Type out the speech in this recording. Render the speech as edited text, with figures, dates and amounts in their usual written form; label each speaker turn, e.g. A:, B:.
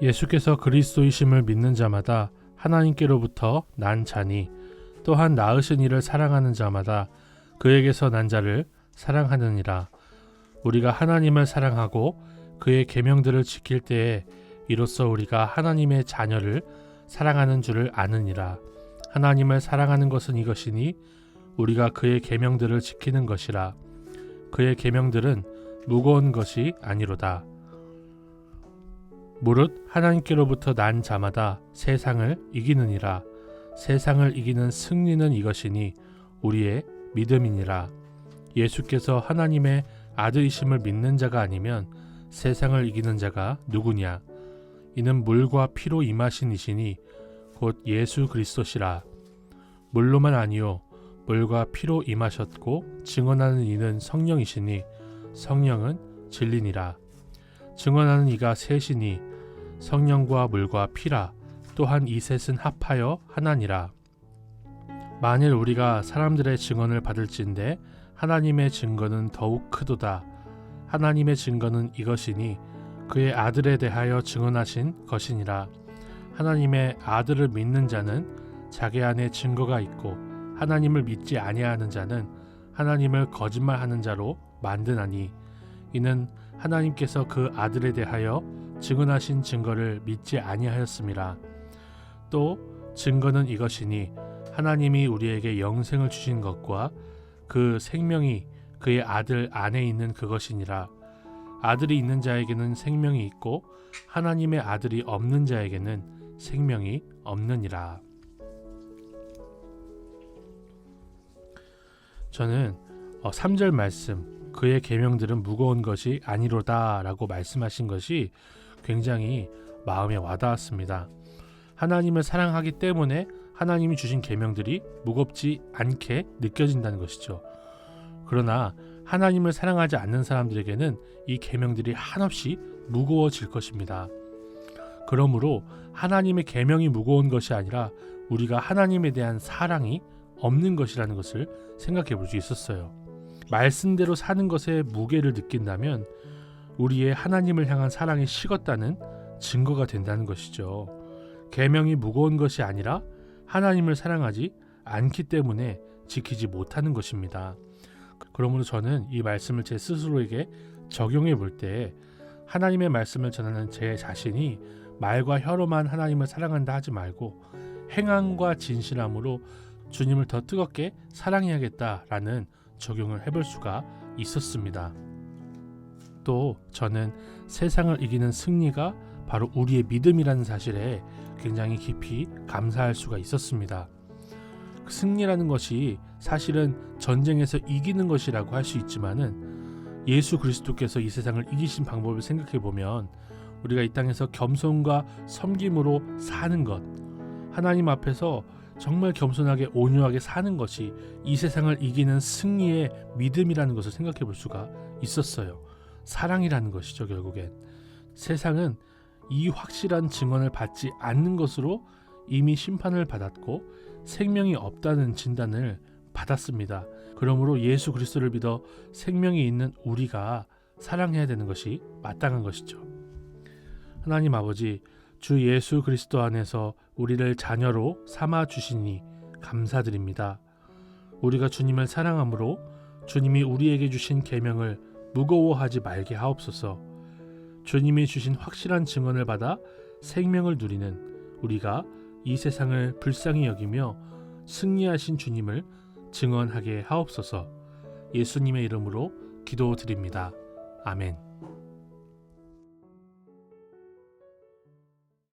A: 예수께서 그리스도이심을 믿는 자마다 하나님께로부터 난 자니 또한 낳으신 이를 사랑하는 자마다 그에게서 난 자를 사랑하느니라. 우리가 하나님을 사랑하고 그의 계명들을 지킬 때에 이로써 우리가 하나님의 자녀를 사랑하는 줄을 아느니라. 하나님을 사랑하는 것은 이것이니 우리가 그의 계명들을 지키는 것이라. 그의 계명들은 무거운 것이 아니로다. 무릇 하나님께로부터 난 자마다 세상을 이기느니라. 세상을 이기는 승리는 이것이니 우리의 믿음이니라. 예수께서 하나님의 아들이심을 믿는 자가 아니면 세상을 이기는 자가 누구냐? 이는 물과 피로 임하신 이시니 곧 예수 그리스도시라. 물로만 아니요 물과 피로 임하셨고 증언하는 이는 성령이시니 성령은 진리니라. 증언하는 이가 셋이니 성령과 물과 피라. 또한 이 셋은 합하여 하나니라. 만일 우리가 사람들의 증언을 받을진대 하나님의 증거는 더욱 크도다. 하나님의 증거는 이것이니 그의 아들에 대하여 증언하신 것이니라. 하나님의 아들을 믿는 자는 자기 안에 증거가 있고 하나님을 믿지 아니하는 자는 하나님을 거짓말하는 자로 만드나니 이는 하나님께서 그 아들에 대하여 증언하신 증거를 믿지 아니하였음이라. 또 증거는 이것이니 하나님이 우리에게 영생을 주신 것과 그 생명이 그의 아들 안에 있는 그것이니라. 아들이 있는 자에게는 생명이 있고 하나님의 아들이 없는 자에게는 생명이 없느니라. 저는 3절 말씀 그의 계명들은 무거운 것이 아니로다 라고 말씀하신 것이 굉장히 마음에 와닿았습니다. 하나님을 사랑하기 때문에 하나님이 주신 계명들이 무겁지 않게 느껴진다는 것이죠. 그러나 하나님을 사랑하지 않는 사람들에게는 이 계명들이 한없이 무거워질 것입니다. 그러므로 하나님의 계명이 무거운 것이 아니라 우리가 하나님에 대한 사랑이 없는 것이라는 것을 생각해 볼 수 있었어요. 말씀대로 사는 것에 무게를 느낀다면 우리의 하나님을 향한 사랑이 식었다는 증거가 된다는 것이죠. 계명이 무거운 것이 아니라 하나님을 사랑하지 않기 때문에 지키지 못하는 것입니다. 그러므로 저는 이 말씀을 제 스스로에게 적용해 볼 때 하나님의 말씀을 전하는 제 자신이 말과 혀로만 하나님을 사랑한다 하지 말고 행함과 진실함으로 주님을 더 뜨겁게 사랑해야겠다라는 적용을 해볼 수가 있었습니다. 또 저는 세상을 이기는 승리가 바로 우리의 믿음이라는 사실에 굉장히 깊이 감사할 수가 있었습니다. 그 승리라는 것이 사실은 전쟁에서 이기는 것이라고 할 수 있지만은 예수 그리스도께서 이 세상을 이기신 방법을 생각해 보면 우리가 이 땅에서 겸손과 섬김으로 사는 것, 하나님 앞에서 정말 겸손하게 온유하게 사는 것이 이 세상을 이기는 승리의 믿음이라는 것을 생각해 볼 수가 있었어요. 사랑이라는 것이죠. 결국엔 세상은 이 확실한 증언을 받지 않는 것으로 이미 심판을 받았고 생명이 없다는 진단을 받았습니다. 그러므로 예수 그리스도를 믿어 생명이 있는 우리가 사랑해야 되는 것이 마땅한 것이죠. 하나님 아버지, 주 예수 그리스도 안에서 우리를 자녀로 삼아 주시니 감사드립니다. 우리가 주님을 사랑함으로 주님이 우리에게 주신 계명을 무거워하지 말게 하옵소서. 주님이 주신 확실한 증언을 받아 생명을 누리는 우리가 이 세상을 불쌍히 여기며 승리하신 주님을 증언하게 하옵소서. 예수님의 이름으로 기도드립니다. 아멘.